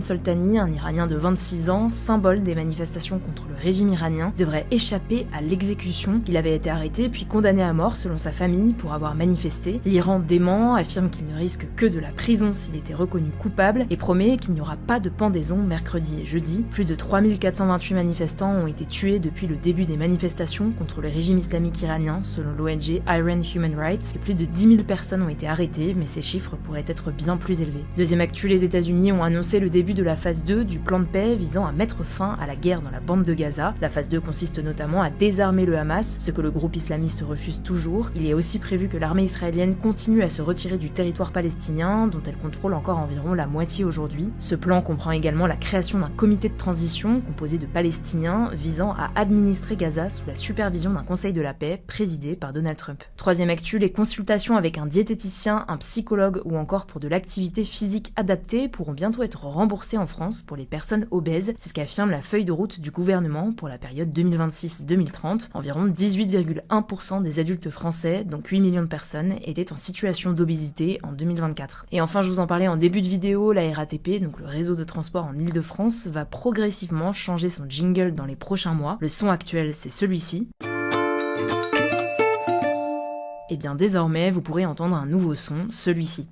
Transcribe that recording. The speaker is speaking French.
Soltani, un Iranien de 26 ans, symbole des manifestations contre le régime iranien, devrait échapper à l'exécution. Il avait été arrêté puis condamné à mort selon sa famille pour avoir manifesté. L'Iran dément, affirme qu'il ne risque que de la prison s'il était reconnu coupable et promet qu'il n'y aura pas de pendaison mercredi et jeudi. Plus de 3428 manifestants ont été tués depuis le début des manifestations contre le régime islamique iranien selon l'ONG Iran Human Rights et plus de 10 000 personnes ont été arrêtées, mais ces chiffres pourraient être bien plus élevés. Deuxième actu, les États-Unis ont annoncé le début de la phase 2 du plan de paix visant à mettre fin à la guerre dans la bande de Gaza. La phase 2 consiste notamment à désarmer le Hamas, ce que le groupe islamiste refuse toujours. Il est aussi prévu que l'armée israélienne continue à se retirer du territoire palestinien, dont elle contrôle encore environ la moitié aujourd'hui. Ce plan comprend également la création d'un comité de transition composé de Palestiniens visant à administrer Gaza sous la supervision d'un conseil de la paix présidé par Donald Trump. Troisième actu, les consultations avec un diététicien, un psychologue ou encore pour de l'activité physique adaptée pourront bientôt être remboursées en France pour les personnes obèses. C'est ce qu'affirme la feuille de route du gouvernement pour la période 2026-2030. Environ 18,1% des adultes français, donc 8 millions de personnes, étaient en situation d'obésité en 2024. Et enfin, je vous en parlais en début de vidéo, la RATP, donc le réseau de transport en Île-de-France, va progressivement changer son jingle dans les prochains mois. Le son actuel, c'est celui-ci. Et bien désormais, vous pourrez entendre un nouveau son, celui-ci.